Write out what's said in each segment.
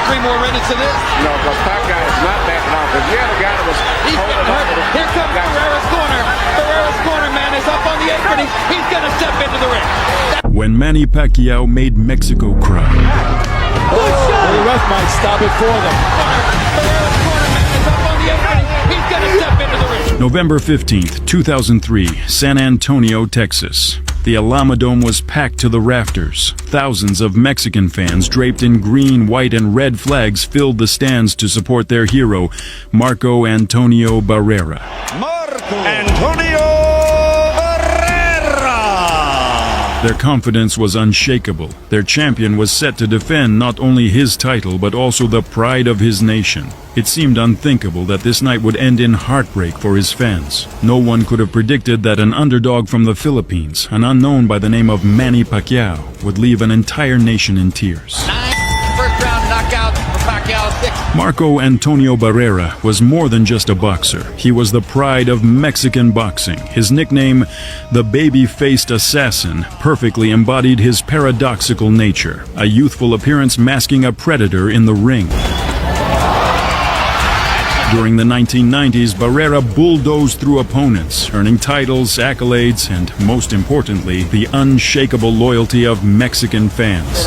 3 more minutes of this. No, because Pacquiao is not backing off. If you had a guy that was He's getting hurt. Here comes Barrera's corner. Barrera's corner, man, is up on the apron. He's going to step into the ring. When Manny Pacquiao made Mexico cry. The ref might stop it for them. Barrera's corner, man, is up on the apron. He's going to step into the ring. November 15th, 2003, San Antonio, Texas. The Alamodome was packed to the rafters. Thousands of Mexican fans draped in green, white, and red flags filled the stands to support their hero, Marco Antonio Barrera. Marco Antonio Barrera! Their confidence was unshakable. Their champion was set to defend not only his title, but also the pride of his nation. It seemed unthinkable that this night would end in heartbreak for his fans. No one could have predicted that an underdog from the Philippines, an unknown by the name of Manny Pacquiao, would leave an entire nation in tears. 9 first-round knockouts for Pacquiao, 6. Marco Antonio Barrera was more than just a boxer. He was the pride of Mexican boxing. His nickname, the baby-faced assassin, perfectly embodied his paradoxical nature, a youthful appearance masking a predator in the ring. During the 1990s, Barrera bulldozed through opponents, earning titles, accolades, and, most importantly, the unshakable loyalty of Mexican fans.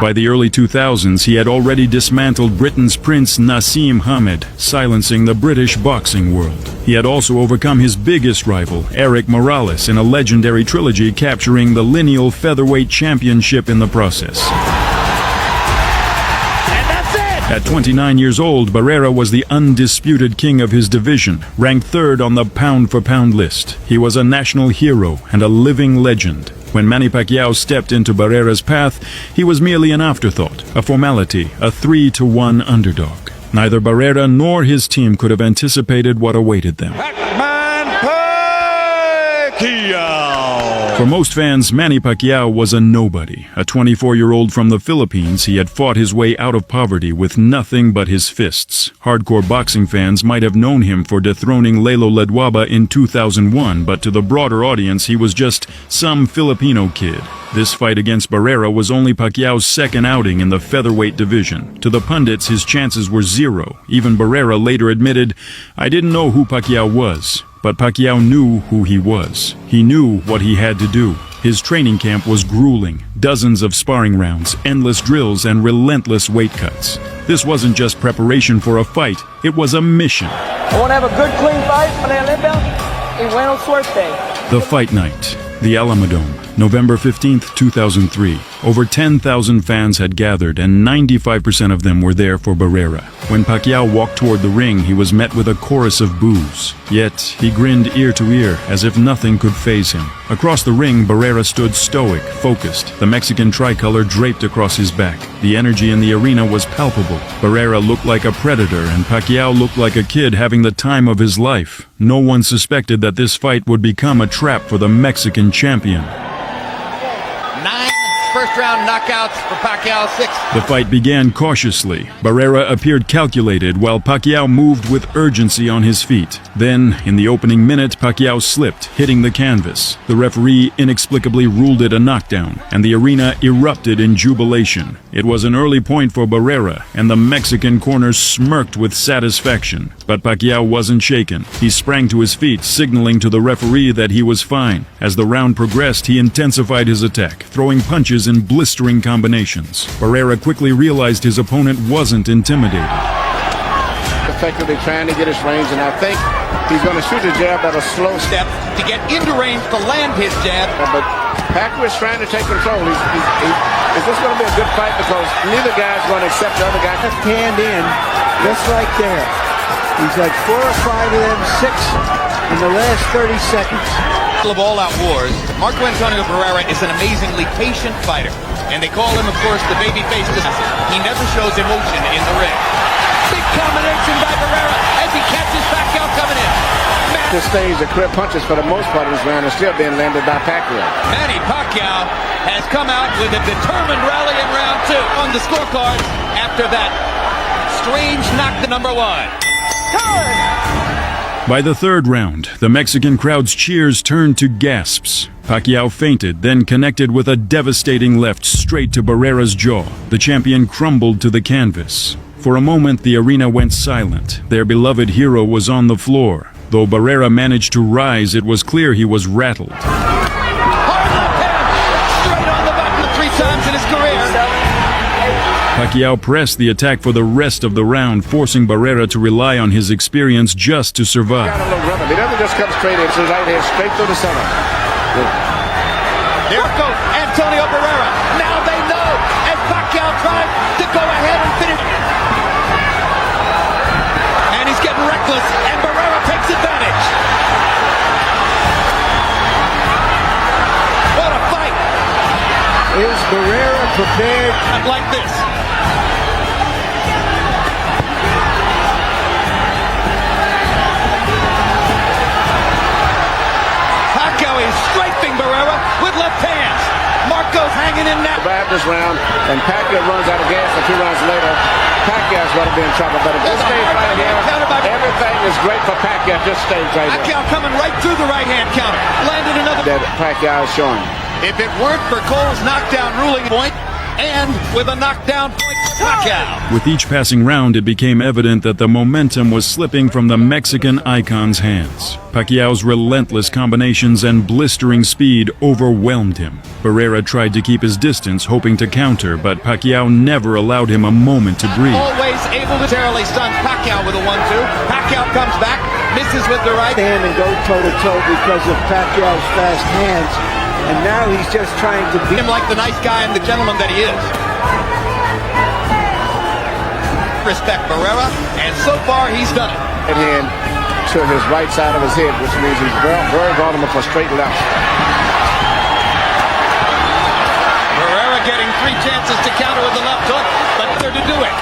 By the early 2000s, he had already dismantled Britain's Prince Nassim Hamed, silencing the British boxing world. He had also overcome his biggest rival, Eric Morales, in a legendary trilogy, capturing the lineal featherweight championship in the process. At 29 years old, Barrera was the undisputed king of his division, ranked 3rd on the pound-for-pound list. He was a national hero and a living legend. When Manny Pacquiao stepped into Barrera's path, he was merely an afterthought, a formality, a 3-1 underdog. Neither Barrera nor his team could have anticipated what awaited them. Pacquiao! For most fans, Manny Pacquiao was a nobody. A 24-year-old from the Philippines, he had fought his way out of poverty with nothing but his fists. Hardcore boxing fans might have known him for dethroning Lelo Ledwaba in 2001, but to the broader audience, he was just some Filipino kid. This fight against Barrera was only Pacquiao's second outing in the featherweight division. To the pundits, his chances were 0. Even Barrera later admitted, "I didn't know who Pacquiao was." But Pacquiao knew who he was. He knew what he had to do. His training camp was grueling. Dozens of sparring rounds, endless drills, and relentless weight cuts. This wasn't just preparation for a fight, it was a mission. I want to have a good, clean fight para el limpio y buena suerte. The fight night. The Alamodome. November 15th, 2003. Over 10,000 fans had gathered, and 95% of them were there for Barrera. When Pacquiao walked toward the ring, he was met with a chorus of boos. Yet, he grinned ear to ear, as if nothing could faze him. Across the ring, Barrera stood stoic, focused, the Mexican tricolor draped across his back. The energy in the arena was palpable. Barrera looked like a predator, and Pacquiao looked like a kid having the time of his life. No one suspected that this fight would become a trap for the Mexican champion. 9 first-round knockouts for Pacquiao, 6. The fight began cautiously. Barrera appeared calculated, while Pacquiao moved with urgency on his feet. Then, in the opening minute, Pacquiao slipped, hitting the canvas. The referee inexplicably ruled it a knockdown, and the arena erupted in jubilation. It was an early point for Barrera, and the Mexican corner smirked with satisfaction. But Pacquiao wasn't shaken. He sprang to his feet, signaling to the referee that he was fine. As the round progressed, he intensified his attack, throwing punches in blistering combinations. Barrera quickly realized his opponent wasn't intimidated. effectively trying to get his range, and I think he's going to shoot a jab at a slow step to get into range to land his jab. But Pacquiao is trying to take control. Is this going to be a good fight? Because neither guy's going to accept the other guy. Left hand in, just right there. He's like 4 or 5 of them, 6 in the last 30 seconds. Of all-out wars, Marco Antonio Barrera is an amazingly patient fighter, and they call him, of course, the baby-faced assassin. He never shows emotion in the ring. Big combination by Barrera as he catches Pacquiao coming in. At this stage, the clear punches for the most part of this round are still being landed by Pacquiao. Manny Pacquiao has come out with a determined rally in round 2 on the scorecard after that strange knock to number 1. By the third round, the Mexican crowd's cheers turned to gasps. Pacquiao feinted, then connected with a devastating left straight to Barrera's jaw. The champion crumbled to the canvas. For a moment, the arena went silent. Their beloved hero was on the floor. Though Barrera managed to rise, it was clear he was rattled. Hard left hand, straight on the button 3 times in his career. Pacquiao pressed the attack for the rest of the round, forcing Barrera to rely on his experience just to survive. Got a little rhythm. He doesn't just come straight into his right hand, straight through the center. There goes Antonio Barrera. Now they know as Pacquiao tries to go ahead and finish. And he's getting reckless, and Barrera takes advantage. What a fight! Is Barrera prepared? Like this. Pacquiao is strafing Barrera with left hands. Marco's hanging in now. Survived this round, and Pacquiao runs out of gas, and 2 rounds later, Pacquiao's going to be in trouble. But if this stays right here, everything is great for Pacquiao. Just stays right here. Pacquiao coming right through the right hand counter. Landed another. That Pacquiao is showing. If it weren't for Cole's knockdown ruling point, and with a knockdown point for Pacquiao. With each passing round, it became evident that the momentum was slipping from the Mexican icon's hands. Pacquiao's relentless combinations and blistering speed overwhelmed him. Barrera tried to keep his distance, hoping to counter, but Pacquiao never allowed him a moment to breathe. Always able to terribly stun Pacquiao with a 1-2. Pacquiao comes back, misses with the right Hand and go toe-to-toe because of Pacquiao's fast hands. And now he's just trying to beat him like the nice guy and the gentleman that he is. Respect Barrera, and so far he's done it. Right hand to his right side of his head, which means he's very vulnerable for straight left. Barrera getting 3 chances to counter with the left hook, but they're to do it.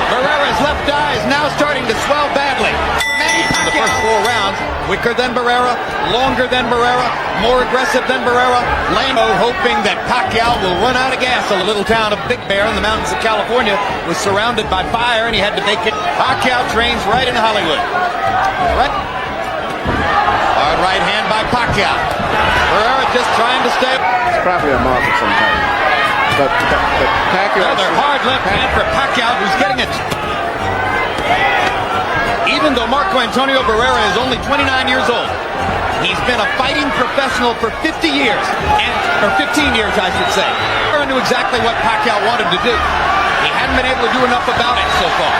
Barrera's left eye is now starting to swell badly. Manny in the first 4 rounds, quicker than Barrera, longer than Barrera, more aggressive than Barrera. Lando hoping that Pacquiao will run out of gas. The little town of Big Bear in the mountains of California was surrounded by fire, and he had to make it. Pacquiao trains right in Hollywood. Right. Hard right hand by Pacquiao. Barrera just trying to stay. It's probably a mark of some kind. But Pacquiao... Another hard left hand for Pacquiao, who's getting it. Even though Marco Antonio Barrera is only 29 years old, he's been a fighting professional for 50 years, or 15 years, I should say. Barrera knew exactly what Pacquiao wanted to do. He hadn't been able to do enough about it so far.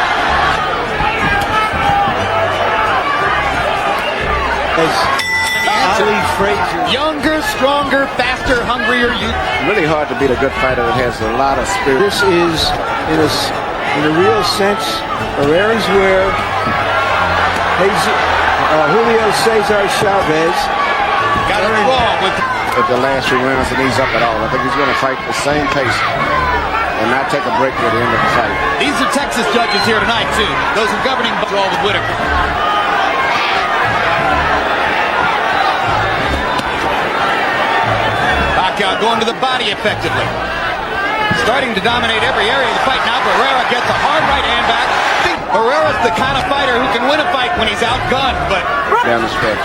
Ali Frazier. Younger, stronger, faster, hungrier youth. Really hard to beat a good fighter that has a lot of spirit. This is, in a real sense, Barrera's where Julio Cesar Chavez Got it wrong with at the last 3 rounds and ease up at all. I think he's going to fight the same pace and not take a break at the end of the fight. These are Texas judges here tonight, too. Those are governing draw with Whitaker. Pacquiao going to the body effectively. Starting to dominate every area of the fight now. Barrera gets a hard right hand back. Barrera's the kind of fighter who can win a fight when he's outgunned, but... Down the stretch.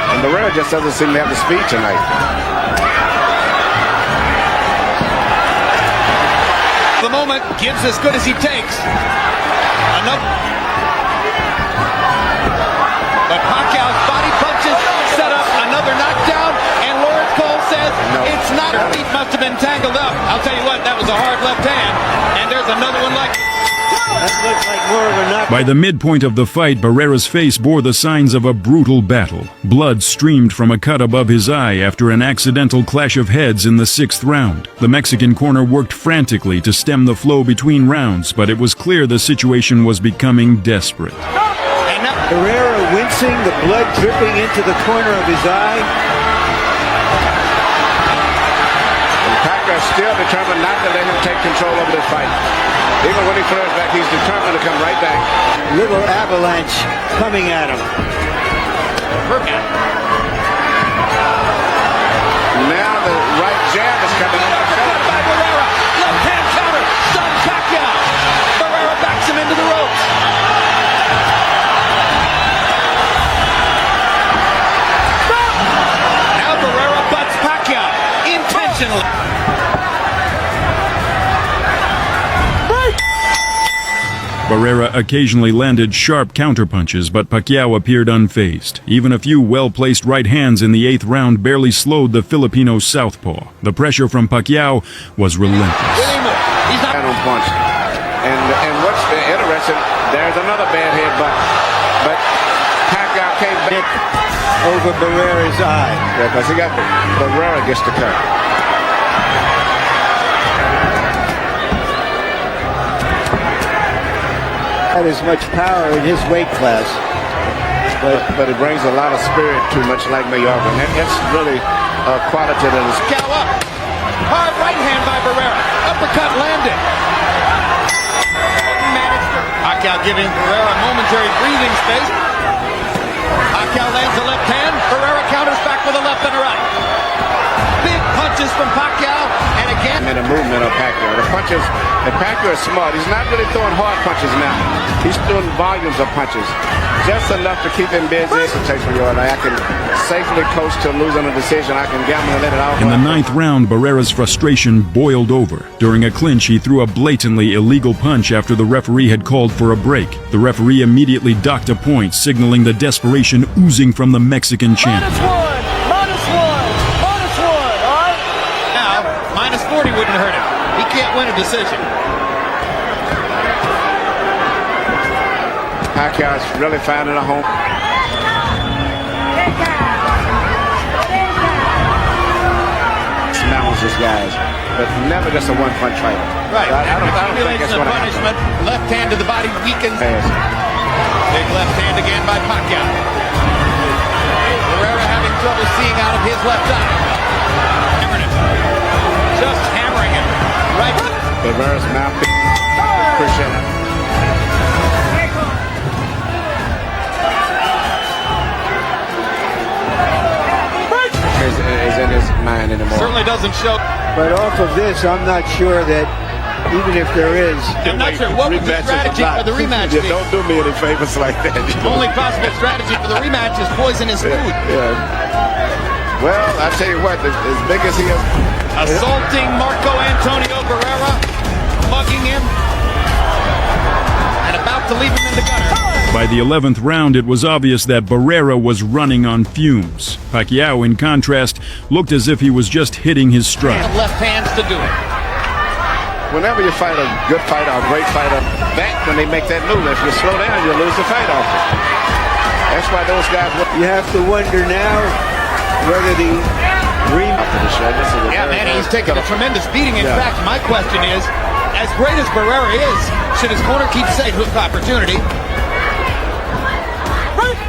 And Barrera just doesn't seem to have the speed tonight. The moment gives as good as he takes. Enough. But Pacquiao's body punches set up another knockdown, and Lawrence Cole says it's not. He must have been tangled up. I'll tell you what, that was a hard left hand, and there's another one like. That looks like more of a knock. By the midpoint of the fight, Barrera's face bore the signs of a brutal battle. Blood streamed from a cut above his eye after an accidental clash of heads in the 6th round. The Mexican corner worked frantically to stem the flow between rounds, but it was clear the situation was becoming desperate. Barrera wincing, the blood dripping into the corner of his eye. And Pacquiao still determined not to let him take control over this fight. Even when he throws back, he's determined to come right back. Little avalanche coming at him. Now the right jab is coming on. By Barrera, left hand counter, stuns Pacquiao. Barrera backs him into the ropes. Barrera occasionally landed sharp counterpunches, but Pacquiao appeared unfazed. Even a few well-placed right hands in the 8th round barely slowed the Filipino southpaw. The pressure from Pacquiao was relentless. He's not on punch. And what's interesting, there's another bad hit, but Pacquiao came back over Barrera's eye. Yeah, because Barrera gets the cut. Not as much power in his weight class, but it brings a lot of spirit too, much like Mayorga. And that's really a quality that is. Pacquiao up. Hard right hand by Barrera. Uppercut landed. Pacquiao giving Barrera a momentary breathing space. Pacquiao lands a left hand. Barrera counters back with a left and a right. Big punches from Pacquiao, and again. And the movement of Pacquiao. The punches, and Pacquiao is smart. He's not really throwing hard punches now. He's throwing volumes of punches. Just enough to keep him busy. It takes me I can safely coast to losing a decision. I can gamble and let it out. In the 9th round, Barrera's frustration boiled over. During a clinch, he threw a blatantly illegal punch after the referee had called for a break. The referee immediately docked a point, signaling the desperation oozing from the Mexican champion. -1, all right? Now, -40 wouldn't hurt him. He can't win a decision. Pacquiao's really finding a home. Smells these guys, but never just a one-punch fighter. Right. I don't think it's going to punishment. happen. Left hand to the body weakens. Yes. Big left hand again by Pacquiao. Barrera having trouble seeing out of his left eye. Hammering him. Just hammering him. Right. Barrera's mouth. Appreciate it. Is in his mind anymore. Certainly doesn't show. But off of this, I'm not sure that even if there is. I'm not sure what would the strategy for the rematch be. Don't do me any favors like that. Only possible strategy for the rematch is poisonous food. Yeah. Well, I tell you what, as big as he is, Assaulting Marco Antonio Barrera, mugging him, and about to leave him in the gutter. By the 11th round, it was obvious that Barrera was running on fumes. Pacquiao, in contrast, looked as if he was just hitting his stride. Left hands to do it. whenever you fight a good fighter, a great fighter, when they make that move, if you slow down, you lose the fight off it. That's why those guys... You have to wonder now whether the Yeah, Manny, he's taking a tremendous beating. In fact, my question is, as great as Barrera is, should his corner keep saying hook opportunity?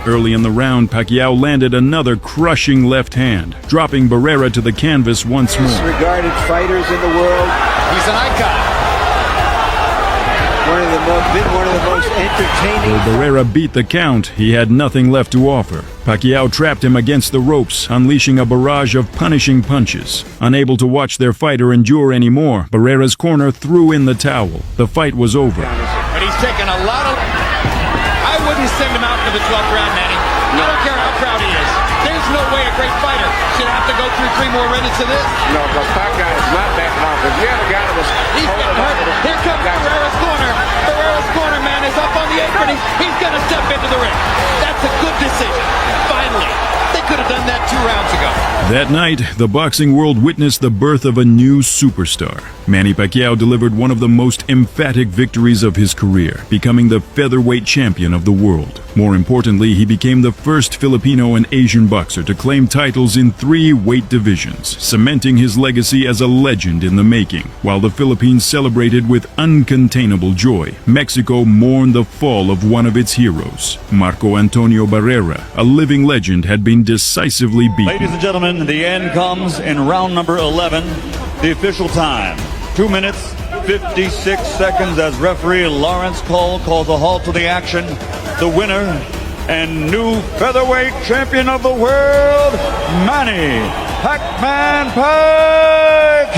Early in the round, Pacquiao landed another crushing left hand, dropping Barrera to the canvas once more. Regarded fighters in the world. He's an icon. Been one of the most entertaining. Though Barrera beat the count, he had nothing left to offer. Pacquiao trapped him against the ropes, unleashing a barrage of punishing punches. Unable to watch their fighter endure anymore, Barrera's corner threw in the towel. The fight was over. But he's taken a lot of... I wouldn't send him out into the 12th round, Manny. I don't care how proud he is. There's no way a great fighter should have to go through 3 more minutes of this. No, because Pacquiao is not backing off. If you had a guy that was... He's getting hurt. Here comes Barrera's corner. Barrera's corner, man, is up on the apron. He's going to step into the ring. That's a good decision. Finally. They could have done that 2 rounds ago. That night, the boxing world witnessed the birth of a new superstar. Manny Pacquiao delivered one of the most emphatic victories of his career, becoming the featherweight champion of the world. More importantly, he became the first Filipino and Asian boxer to claim titles in 3 weight divisions, cementing his legacy as a legend in the making. While the Philippines celebrated with uncontainable joy, Mexico mourned the fall of one of its heroes. Marco Antonio Barrera, a living legend, had been decisively beaten. Ladies and gentlemen, the end comes in round number 11, the official time. 2 minutes, 56 seconds as referee Lawrence Cole calls a halt to the action. The winner and new featherweight champion of the world, Manny Pac-Man Pacquiao.